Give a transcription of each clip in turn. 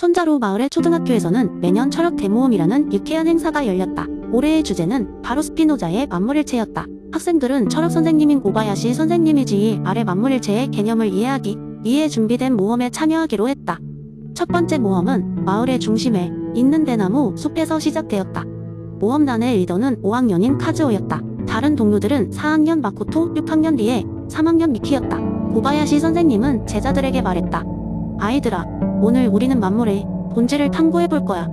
손자루 마을의 초등학교에서는 매년 철학 대모험이라는 유쾌한 행사가 열렸다. 올해의 주제는 바로 스피노자의 만물일체였다. 학생들은 철학 선생님인 고바야시 선생님의 지휘 아래 만물일체의 개념을 이해하기 위해 준비된 모험에 참여하기로 했다. 첫 번째 모험은 마을의 중심에 있는 대나무 숲에서 시작되었다. 모험단의 리더는 5학년인 카즈오였다. 다른 동료들은 4학년 마코토, 6학년 리에, 3학년 미키였다. 고바야시 선생님은 제자들에게 말했다. 아이들아, 오늘 우리는 만물의 본질을 탐구해볼 거야.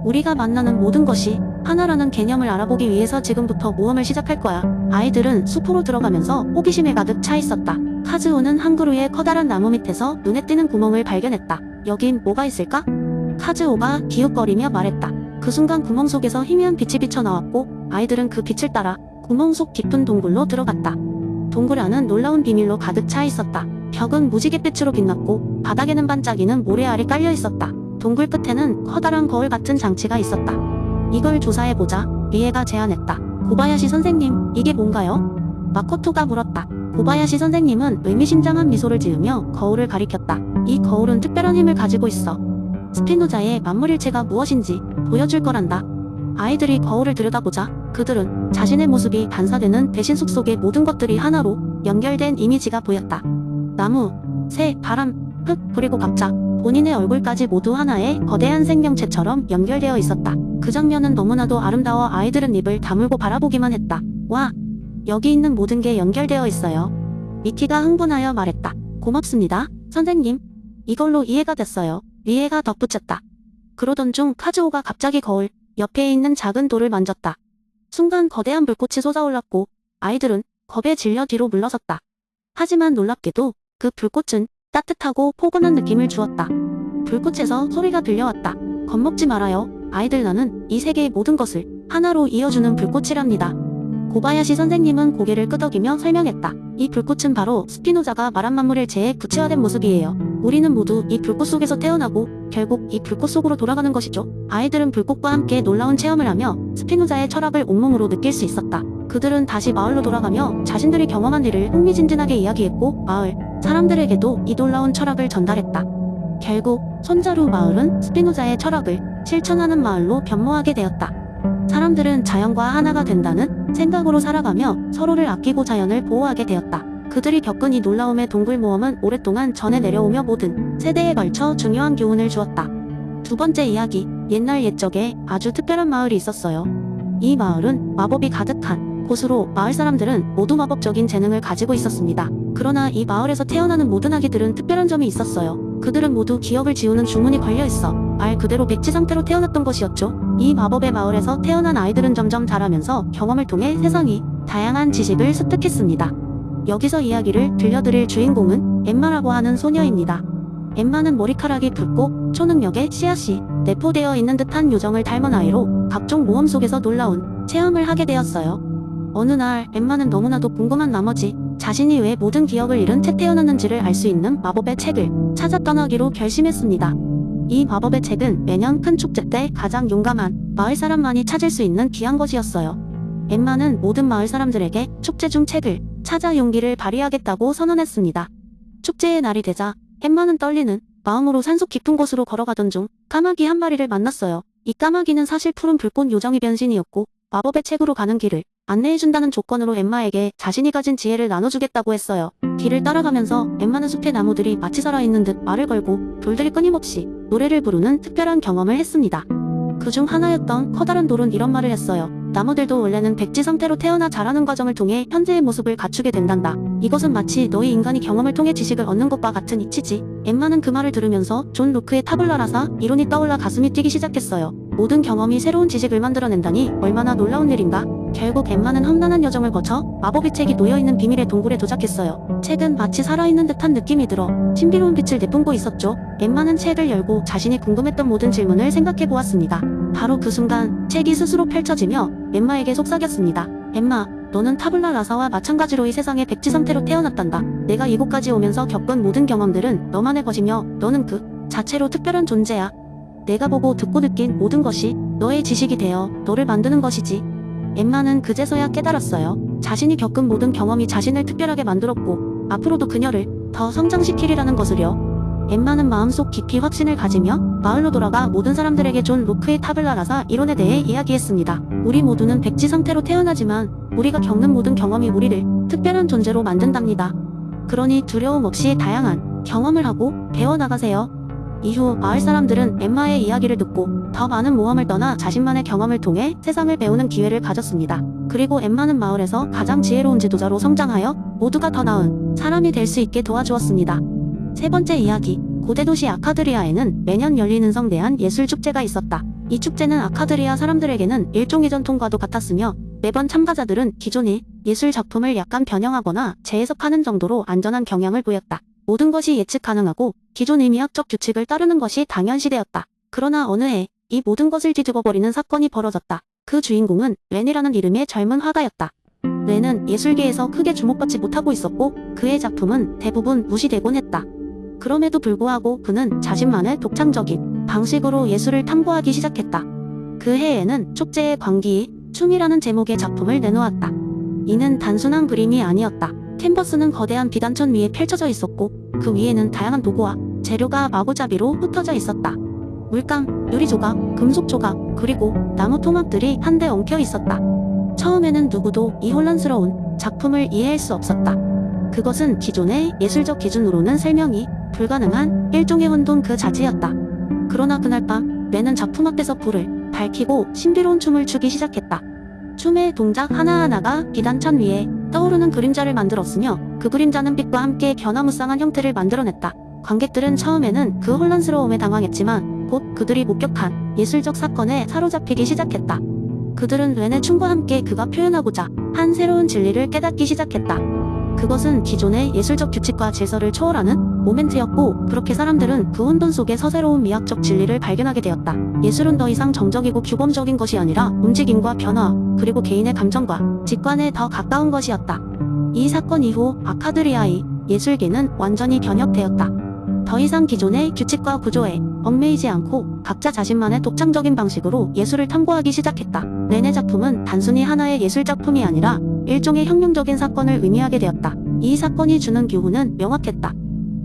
우리가 만나는 모든 것이 하나라는 개념을 알아보기 위해서 지금부터 모험을 시작할 거야. 아이들은 숲으로 들어가면서 호기심에 가득 차 있었다. 카즈오는 한 그루의 커다란 나무 밑에서 눈에 띄는 구멍을 발견했다. 여긴 뭐가 있을까? 카즈오가 기웃거리며 말했다. 그 순간 구멍 속에서 희미한 빛이 비쳐나왔고 아이들은 그 빛을 따라 구멍 속 깊은 동굴로 들어갔다. 동굴 안은 놀라운 비밀로 가득 차 있었다. 벽은 무지갯빛으로 빛났고 바닥에는 반짝이는 모래알이 깔려 있었다. 동굴 끝에는 커다란 거울 같은 장치가 있었다. 이걸 조사해보자, 리에가 제안했다. 고바야시 선생님, 이게 뭔가요? 마코토가 물었다. 고바야시 선생님은 의미심장한 미소를 지으며 거울을 가리켰다. 이 거울은 특별한 힘을 가지고 있어. 스피노자의 만물일체가 무엇인지 보여줄 거란다. 아이들이 거울을 들여다보자 그들은 자신의 모습이 반사되는 대신 숲 속의 모든 것들이 하나로 연결된 이미지가 보였다. 나무, 새, 바람, 흙, 그리고 각자 본인의 얼굴까지 모두 하나의 거대한 생명체처럼 연결되어 있었다. 그 장면은 너무나도 아름다워 아이들은 입을 다물고 바라보기만 했다. 와, 여기 있는 모든 게 연결되어 있어요. 미키가 흥분하여 말했다. 고맙습니다, 선생님. 이걸로 이해가 됐어요. 리에가 덧붙였다. 그러던 중 카즈오가 갑자기 거울 옆에 있는 작은 돌을 만졌다. 순간 거대한 불꽃이 솟아올랐고 아이들은 겁에 질려 뒤로 물러섰다. 하지만 놀랍게도 그 불꽃은 따뜻하고 포근한 느낌을 주었다. 불꽃에서 소리가 들려왔다. 겁먹지 말아요. 아이들, 나는 이 세계의 모든 것을 하나로 이어주는 불꽃이랍니다. 고바야시 선생님은 고개를 끄덕이며 설명했다. 이 불꽃은 바로 스피노자가 말한 만물일체의 구체화된 모습이에요. 우리는 모두 이 불꽃 속에서 태어나고 결국 이 불꽃 속으로 돌아가는 것이죠. 아이들은 불꽃과 함께 놀라운 체험을 하며 스피노자의 철학을 온몸으로 느낄 수 있었다. 그들은 다시 마을로 돌아가며 자신들이 경험한 일을 흥미진진하게 이야기했고 마을 사람들에게도 이 놀라운 철학을 전달했다. 결국 손자루 마을은 스피노자의 철학을 실천하는 마을로 변모하게 되었다. 사람들은 자연과 하나가 된다는 생각으로 살아가며 서로를 아끼고 자연을 보호하게 되었다. 그들이 겪은 이 놀라움의 동굴 모험은 오랫동안 전해 내려오며 모든 세대에 걸쳐 중요한 교훈을 주었다. 두 번째 이야기, 옛날 옛적에 아주 특별한 마을이 있었어요. 이 마을은 마법이 가득한 곳으로 마을 사람들은 모두 마법적인 재능을 가지고 있었습니다. 그러나 이 마을에서 태어나는 모든 아기들은 특별한 점이 있었어요. 그들은 모두 기억을 지우는 주문이 걸려있어 말 그대로 백지 상태로 태어났던 것이었죠. 이 마법의 마을에서 태어난 아이들은 점점 자라면서 경험을 통해 세상이 다양한 지식을 습득했습니다. 여기서 이야기를 들려드릴 주인공은 엠마라고 하는 소녀입니다. 엠마는 머리카락이 붉고 초능력에 씨앗이 내포되어 있는 듯한 요정을 닮은 아이로 각종 모험 속에서 놀라운 체험을 하게 되었어요. 어느 날 엠마는 너무나도 궁금한 나머지 자신이 왜 모든 기억을 잃은 채 태어났는지를 알 수 있는 마법의 책을 찾아 떠나기로 결심했습니다. 이 마법의 책은 매년 큰 축제 때 가장 용감한 마을 사람만이 찾을 수 있는 귀한 것이었어요. 엠마는 모든 마을 사람들에게 축제 중 책을 찾아 용기를 발휘하겠다고 선언했습니다. 축제의 날이 되자 엠마는 떨리는 마음으로 산속 깊은 곳으로 걸어가던 중 까마귀 한 마리를 만났어요. 이 까마귀는 사실 푸른 불꽃 요정의 변신이었고 마법의 책으로 가는 길을 안내해준다는 조건으로 엠마에게 자신이 가진 지혜를 나눠주겠다고 했어요. 길을 따라가면서 엠마는 숲의 나무들이 마치 살아있는 듯 말을 걸고 돌들이 끊임없이 노래를 부르는 특별한 경험을 했습니다. 그중 하나였던 커다란 돌은 이런 말을 했어요. 나무들도 원래는 백지 상태로 태어나 자라는 과정을 통해 현재의 모습을 갖추게 된단다. 이것은 마치 너희 인간이 경험을 통해 지식을 얻는 것과 같은 이치지. 엠마는 그 말을 들으면서 존 루크의 타블라라사 이론이 떠올라 가슴이 뛰기 시작했어요. 모든 경험이 새로운 지식을 만들어낸다니 얼마나 놀라운 일인가. 결국 엠마는 험난한 여정을 거쳐 마법의 책이 놓여있는 비밀의 동굴에 도착했어요. 책은 마치 살아있는 듯한 느낌이 들어 신비로운 빛을 내뿜고 있었죠. 엠마는 책을 열고 자신이 궁금했던 모든 질문을 생각해보았습니다. 바로 그 순간 책이 스스로 펼쳐지며 엠마에게 속삭였습니다. 엠마, 너는 타블라 라사와 마찬가지로 이 세상의 백지 상태로 태어났단다. 내가 이곳까지 오면서 겪은 모든 경험들은 너만의 것이며 너는 그 자체로 특별한 존재야. 내가 보고 듣고 느낀 모든 것이 너의 지식이 되어 너를 만드는 것이지. 엠마는 그제서야 깨달았어요. 자신이 겪은 모든 경험이 자신을 특별하게 만들었고 앞으로도 그녀를 더 성장시키리라는 것을요. 엠마는 마음속 깊이 확신을 가지며 마을로 돌아가 모든 사람들에게 존 로크의 타블라 라사 이론에 대해 이야기했습니다. 우리 모두는 백지 상태로 태어나지만 우리가 겪는 모든 경험이 우리를 특별한 존재로 만든답니다. 그러니 두려움 없이 다양한 경험을 하고 배워나가세요. 이후 마을 사람들은 엠마의 이야기를 듣고 더 많은 모험을 떠나 자신만의 경험을 통해 세상을 배우는 기회를 가졌습니다. 그리고 엠마는 마을에서 가장 지혜로운 지도자로 성장하여 모두가 더 나은 사람이 될 수 있게 도와주었습니다. 세 번째 이야기, 고대 도시 아카드리아에는 매년 열리는 성대한 예술 축제가 있었다. 이 축제는 아카드리아 사람들에게는 일종의 전통과도 같았으며 매번 참가자들은 기존의 예술 작품을 약간 변형하거나 재해석하는 정도로 안전한 경향을 보였다. 모든 것이 예측 가능하고 기존의 미학적 규칙을 따르는 것이 당연시되었다. 그러나 어느 해 이 모든 것을 뒤집어버리는 사건이 벌어졌다. 그 주인공은 렌이라는 이름의 젊은 화가였다. 렌은 예술계에서 크게 주목받지 못하고 있었고 그의 작품은 대부분 무시되곤 했다. 그럼에도 불구하고 그는 자신만의 독창적인 방식으로 예술을 탐구하기 시작했다. 그 해에는 축제의 광기에 춤이라는 제목의 작품을 내놓았다. 이는 단순한 그림이 아니었다. 캔버스는 거대한 비단천 위에 펼쳐져 있었고 그 위에는 다양한 도구와 재료가 마구잡이로 흩어져 있었다. 물감, 유리 조각, 금속 조각, 그리고 나무 토막들이 한데 엉켜 있었다. 처음에는 누구도 이 혼란스러운 작품을 이해할 수 없었다. 그것은 기존의 예술적 기준으로는 설명이 불가능한 일종의 혼돈 그 자체였다. 그러나 그날 밤 렌은 작품 앞에서 불을 밝히고 신비로운 춤을 추기 시작했다. 춤의 동작 하나하나가 비단천 위에 떠오르는 그림자를 만들었으며 그 그림자는 빛과 함께 변화무쌍한 형태를 만들어냈다. 관객들은 처음에는 그 혼란스러움에 당황했지만 곧 그들이 목격한 예술적 사건에 사로잡히기 시작했다. 그들은 렌의 춤과 함께 그가 표현하고자 한 새로운 진리를 깨닫기 시작했다. 그것은 기존의 예술적 규칙과 질서를 초월하는 모멘트였고 그렇게 사람들은 그 혼돈 속에서 새로운 미학적 진리를 발견하게 되었다. 예술은 더 이상 정적이고 규범적인 것이 아니라 움직임과 변화, 그리고 개인의 감정과 직관에 더 가까운 것이었다. 이 사건 이후 아카드리아의 예술계는 완전히 변혁되었다. 더 이상 기존의 규칙과 구조에 얽매이지 않고 각자 자신만의 독창적인 방식으로 예술을 탐구하기 시작했다. 렌의 작품은 단순히 하나의 예술작품이 아니라 일종의 혁명적인 사건을 의미하게 되었다. 이 사건이 주는 교훈은 명확했다.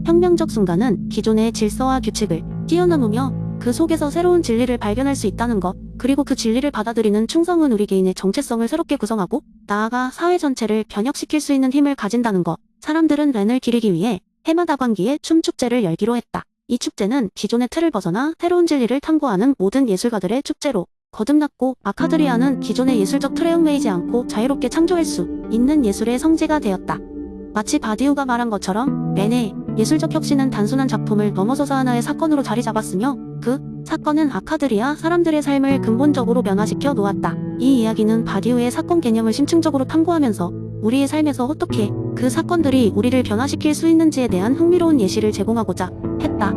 혁명적 순간은 기존의 질서와 규칙을 뛰어넘으며 그 속에서 새로운 진리를 발견할 수 있다는 것, 그리고 그 진리를 받아들이는 충성은 우리 개인의 정체성을 새롭게 구성하고 나아가 사회 전체를 변혁시킬 수 있는 힘을 가진다는 것. 사람들은 렌을 기리기 위해 해마다 광기의 춤축제를 열기로 했다. 이 축제는 기존의 틀을 벗어나 새로운 진리를 탐구하는 모든 예술가들의 축제로 거듭났고 아카드리아는 기존의 예술적 틀에 얽매이지 않고 자유롭게 창조할 수 있는 예술의 성지가 되었다. 마치 바디우가 말한 것처럼 렌의 예술적 혁신은 단순한 작품을 넘어서서 하나의 사건으로 자리 잡았으며 그 사건은 아카드리아 사람들의 삶을 근본적으로 변화시켜 놓았다. 이 이야기는 바디우의 사건 개념을 심층적으로 탐구하면서 우리의 삶에서 어떻게 그 사건들이 우리를 변화시킬 수 있는지에 대한 흥미로운 예시를 제공하고자 했다.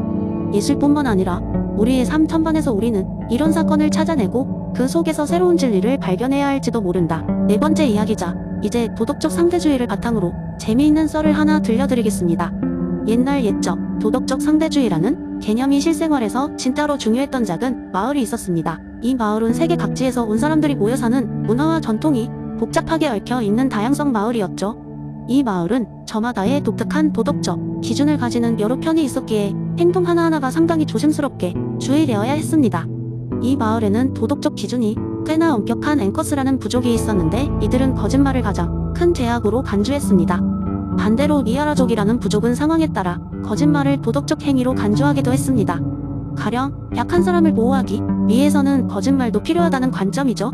예술뿐만 아니라 우리의 삶 전반에서 우리는 이런 사건을 찾아내고 그 속에서 새로운 진리를 발견해야 할지도 모른다. 네 번째 이야기자, 이제 도덕적 상대주의를 바탕으로 재미있는 썰을 하나 들려드리겠습니다. 옛날 옛적 도덕적 상대주의라는 개념이 실생활에서 진짜로 중요했던 작은 마을이 있었습니다. 이 마을은 세계 각지에서 온 사람들이 모여 사는 문화와 전통이 복잡하게 얽혀 있는 다양성 마을이었죠. 이 마을은 저마다의 독특한 도덕적 기준을 가지는 여러 편이 있었기에 행동 하나하나가 상당히 조심스럽게 주의되어야 했습니다. 이 마을에는 도덕적 기준이 꽤나 엄격한 앵커스라는 부족이 있었는데 이들은 거짓말을 가장 큰 죄악으로 간주했습니다. 반대로 미아라족이라는 부족은 상황에 따라 거짓말을 도덕적 행위로 간주하기도 했습니다. 가령 약한 사람을 보호하기 위해서는 거짓말도 필요하다는 관점이죠.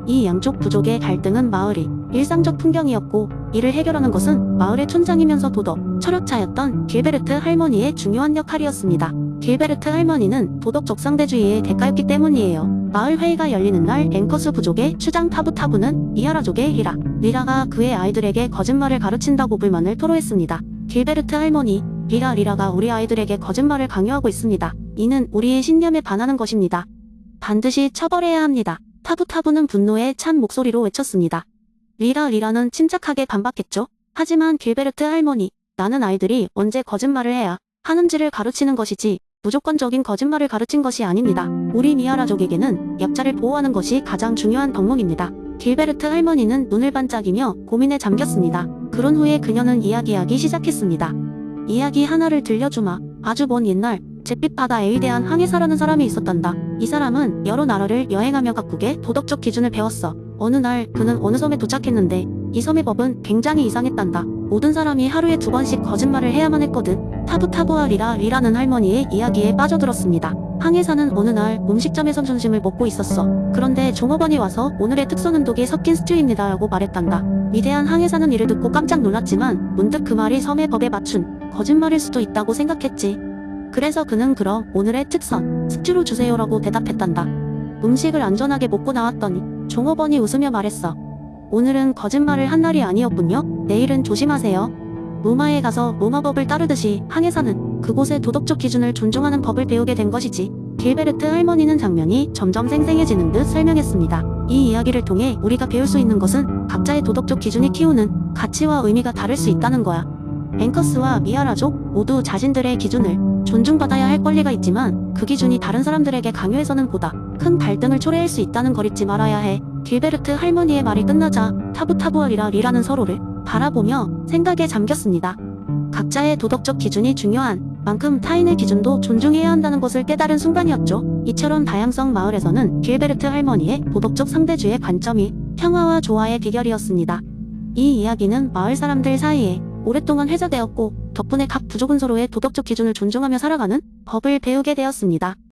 이 양쪽 부족의 갈등은 마을이 일상적 풍경이었고 이를 해결하는 것은 마을의 촌장이면서 도덕 철학자였던 길베르트 할머니의 중요한 역할이었습니다. 길베르트 할머니는 도덕적 상대주의의 대가였기 때문이에요. 마을 회의가 열리는 날 앵커스 부족의 추장 타부타부는 미아라족의 리라가 그의 아이들에게 거짓말을 가르친다고 불만을 토로했습니다. 길베르트 할머니, 리라가 우리 아이들에게 거짓말을 강요하고 있습니다. 이는 우리의 신념에 반하는 것입니다. 반드시 처벌해야 합니다. 타부타부는 분노에 찬 목소리로 외쳤습니다. 리라는 침착하게 반박했죠. 하지만 길베르트 할머니, 나는 아이들이 언제 거짓말을 해야 하는지를 가르치는 것이지 무조건적인 거짓말을 가르친 것이 아닙니다. 우리 미아라족에게는 약자를 보호하는 것이 가장 중요한 덕목입니다. 길베르트 할머니는 눈을 반짝이며 고민에 잠겼습니다. 그런 후에 그녀는 이야기하기 시작했습니다. 이야기 하나를 들려주마. 아주 먼 옛날 잿빛 바다에 위대한 항해사라는 사람이 있었단다. 이 사람은 여러 나라를 여행하며 각국의 도덕적 기준을 배웠어. 어느 날 그는 어느 섬에 도착했는데 이 섬의 법은 굉장히 이상했단다. 모든 사람이 하루에 2번씩 거짓말을 해야만 했거든. 타부타부와 리라는 할머니의 이야기에 빠져들었습니다. 항해사는 어느 날 음식점에서 점심을 먹고 있었어. 그런데 종업원이 와서 오늘의 특선 독이 섞인 스튜입니다 라고 말했단다. 위대한 항해사는 이를 듣고 깜짝 놀랐지만 문득 그 말이 섬의 법에 맞춘 거짓말일 수도 있다고 생각했지. 그래서 그는 그럼 오늘의 특선 스튜로 주세요라고 대답했단다. 음식을 안전하게 먹고 나왔더니 종업원이 웃으며 말했어. 오늘은 거짓말을 한 날이 아니었군요. 내일은 조심하세요. 로마에 가서 로마법을 따르듯이 항해사는 그곳의 도덕적 기준을 존중하는 법을 배우게 된 것이지. 길베르트 할머니는 장면이 점점 생생해지는 듯 설명했습니다. 이 이야기를 통해 우리가 배울 수 있는 것은 각자의 도덕적 기준이 키우는 가치와 의미가 다를 수 있다는 거야. 앵커스와 미아라족 모두 자신들의 기준을 존중받아야 할 권리가 있지만 그 기준이 다른 사람들에게 강요해서는 보다 큰 갈등을 초래할 수 있다는 걸 잊지 말아야 해. 길베르트 할머니의 말이 끝나자 타부타부와 리라는 서로를 바라보며 생각에 잠겼습니다. 각자의 도덕적 기준이 중요한 만큼 타인의 기준도 존중해야 한다는 것을 깨달은 순간이었죠. 이처럼 다양성 마을에서는 길베르트 할머니의 도덕적 상대주의 관점이 평화와 조화의 비결이었습니다. 이 이야기는 마을 사람들 사이에 오랫동안 회자되었고 덕분에 각 부족은 서로의 도덕적 기준을 존중하며 살아가는 법을 배우게 되었습니다.